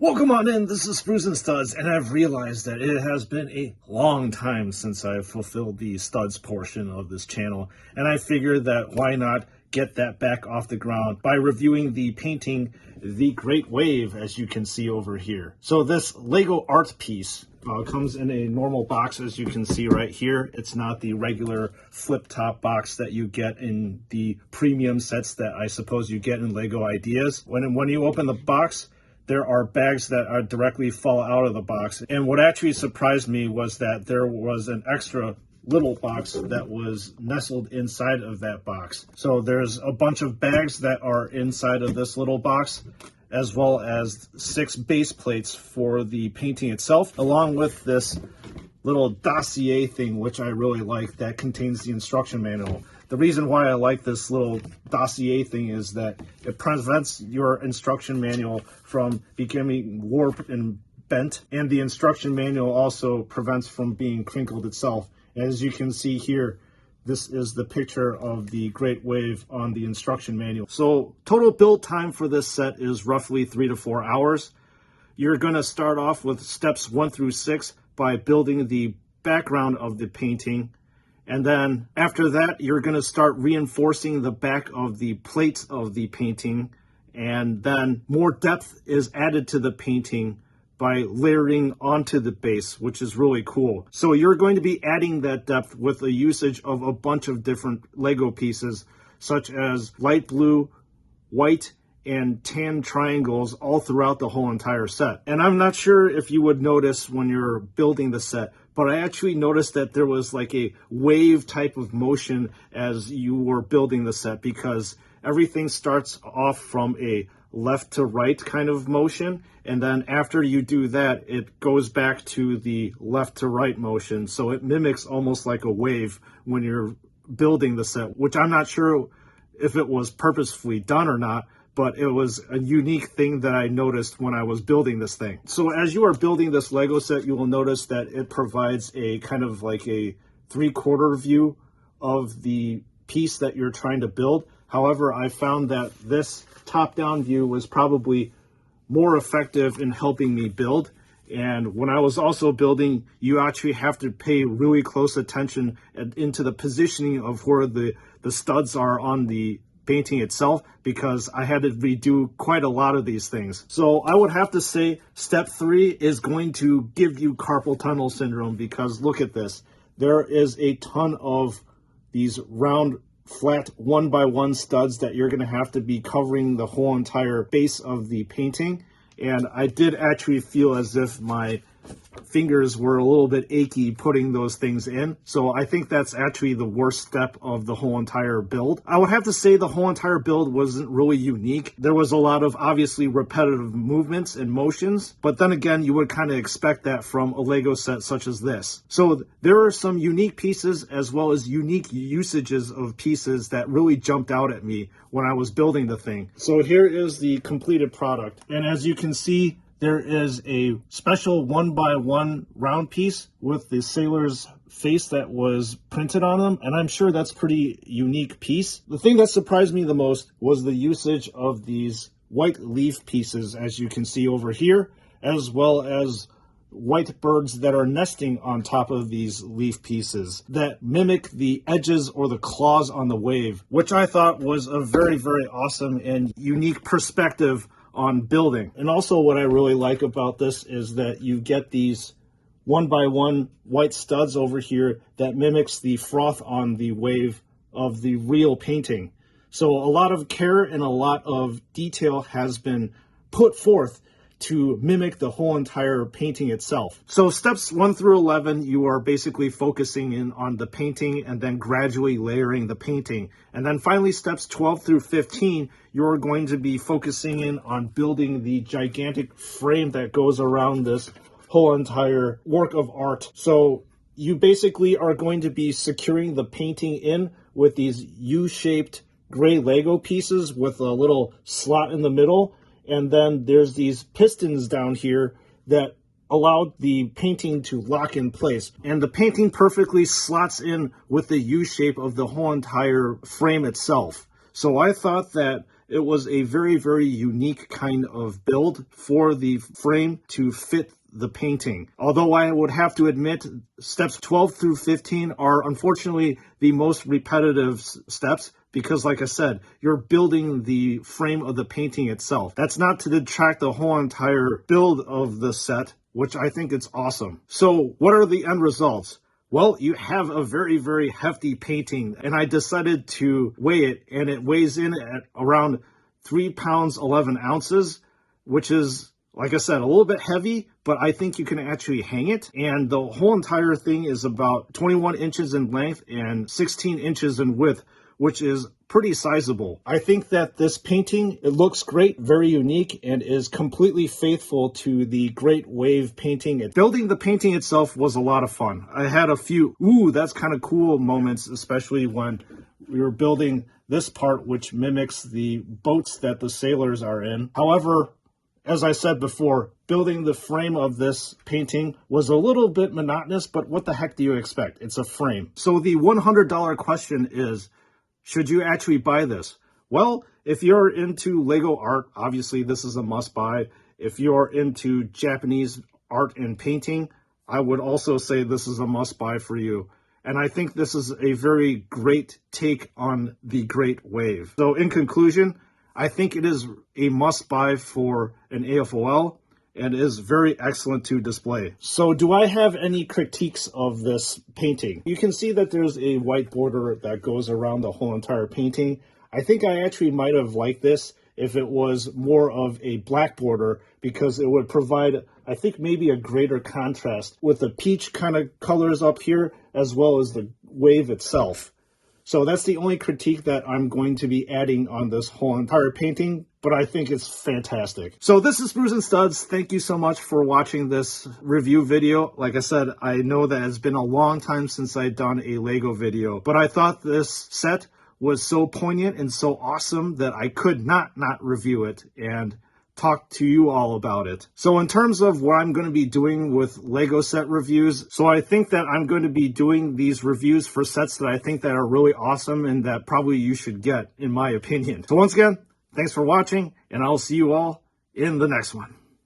Welcome on in, this is Spruce and Studs, and I've realized that it has been a long time since I've fulfilled the studs portion of this channel, and I figured that why not get that back off the ground by reviewing the painting The Great Wave, as you can see over here. So this Lego art piece comes in a normal box, as you can see right here. It's not the regular flip top box that you get in the premium sets that I suppose you get in Lego Ideas. When you open the box, there are bags that directly fall out of the box. And what actually surprised me was that there was an extra little box that was nestled inside of that box. So there's a bunch of bags that are inside of this little box, as well as 6 base plates for the painting itself, along with this little dossier thing, which I really like, that contains the instruction manual. The reason why I like this little dossier thing is that it prevents your instruction manual from becoming warped and bent, and the instruction manual also prevents from being crinkled itself. As you can see here, this is the picture of the Great Wave on the instruction manual. So total build time for this set is roughly 3 to 4 hours. You're going to start off with steps 1 through 6 by building the background of the painting. And then after that, you're going to start reinforcing the back of the plates of the painting. And then more depth is added to the painting by layering onto the base, which is really cool. So you're going to be adding that depth with the usage of a bunch of different Lego pieces, such as light blue, white, and tan triangles all throughout the whole entire set. And I'm not sure if you would notice when you're building the set, but I actually noticed that there was like a wave type of motion as you were building the set, because everything starts off from a left to right kind of motion, and then after you do that, it goes back to the left to right motion. So it mimics almost like a wave when you're building the set, which I'm not sure if it was purposefully done or not, but it was a unique thing that I noticed when I was building this thing. So as you are building this Lego set, you will notice that it provides a kind of like a 3/4 view of the piece that you're trying to build. However, I found that this top-down view was probably more effective in helping me build. And when I was also building, you actually have to pay really close attention into the positioning of where the studs are on the painting itself, because I had to redo quite a lot of these things. So I would have to say step 3 is going to give you carpal tunnel syndrome, because look at this. There is a ton of these round, flat 1x1 studs that you're going to have to be covering the whole entire base of the painting. And I did actually feel as if my fingers were a little bit achy putting those things in. So I think that's actually the worst step of the whole entire build. I would have to say the whole entire build wasn't really unique. There was a lot of obviously repetitive movements and motions, but then again, you would kind of expect that from a Lego set such as this. So there are some unique pieces as well as unique usages of pieces that really jumped out at me when I was building the thing. So here is the completed product. And as you can see, there is a special 1x1 round piece with the sailor's face that was printed on them, and I'm sure that's a pretty unique piece. The thing that surprised me the most was the usage of these white leaf pieces, as you can see over here, as well as white birds that are nesting on top of these leaf pieces that mimic the edges or the claws on the wave, which I thought was a very, very awesome and unique perspective on building. And also what I really like about this is that you get these 1x1 white studs over here that mimics the froth on the wave of the real painting. So a lot of care and a lot of detail has been put forth to mimic the whole entire painting itself. So steps 1 through 11, you are basically focusing in on the painting and then gradually layering the painting. And then finally, steps 12 through 15, you're going to be focusing in on building the gigantic frame that goes around this whole entire work of art. So you basically are going to be securing the painting in with these U-shaped gray Lego pieces with a little slot in the middle. And then there's these pistons down here that allowed the painting to lock in place. And the painting perfectly slots in with the U shape of the whole entire frame itself. So I thought that it was a very, very unique kind of build for the frame to fit the painting. Although I would have to admit, steps 12 through 15 are unfortunately the most repetitive steps because, like I said, you're building the frame of the painting itself. That's not to detract the whole entire build of the set, which I think it's awesome. So what are the end results? Well, you have a very, very hefty painting, and I decided to weigh it, and it weighs in at around 3 pounds 11 ounces, which is, like I said, a little bit heavy, but I think you can actually hang it. And the whole entire thing is about 21 inches in length and 16 inches in width, which is pretty sizable. I think that this painting, it looks great, very unique, and is completely faithful to the Great Wave painting. Building the painting itself was a lot of fun. I had a few, ooh, that's kind of cool moments, especially when we were building this part, which mimics the boats that the sailors are in. However, as I said before, building the frame of this painting was a little bit monotonous, but what the heck do you expect? It's a frame. So the $100 question is, should you actually buy this? Well, if you're into Lego art, obviously this is a must buy. If you're into Japanese art and painting, I would also say this is a must buy for you. And I think this is a very great take on the Great Wave. So in conclusion, I think it is a must buy for an AFOL and is very excellent to display. So do I have any critiques of this painting? You can see that there's a white border that goes around the whole entire painting. I think I actually might have liked this if it was more of a black border because it would provide, I think, maybe a greater contrast with the peach kind of colors up here as well as the wave itself. So that's the only critique that I'm going to be adding on this whole entire painting, but I think it's fantastic. So this is Sprues and Studs. Thank you so much for watching this review video. Like I said, I know that it's been a long time since I've done a Lego video, but I thought this set was so poignant and so awesome that I could not review it and talk to you all about it. So in terms of what I'm going to be doing with Lego set reviews, so I think that I'm going to be doing these reviews for sets that I think that are really awesome and that probably you should get, in my opinion. So once again, thanks for watching, and I'll see you all in the next one.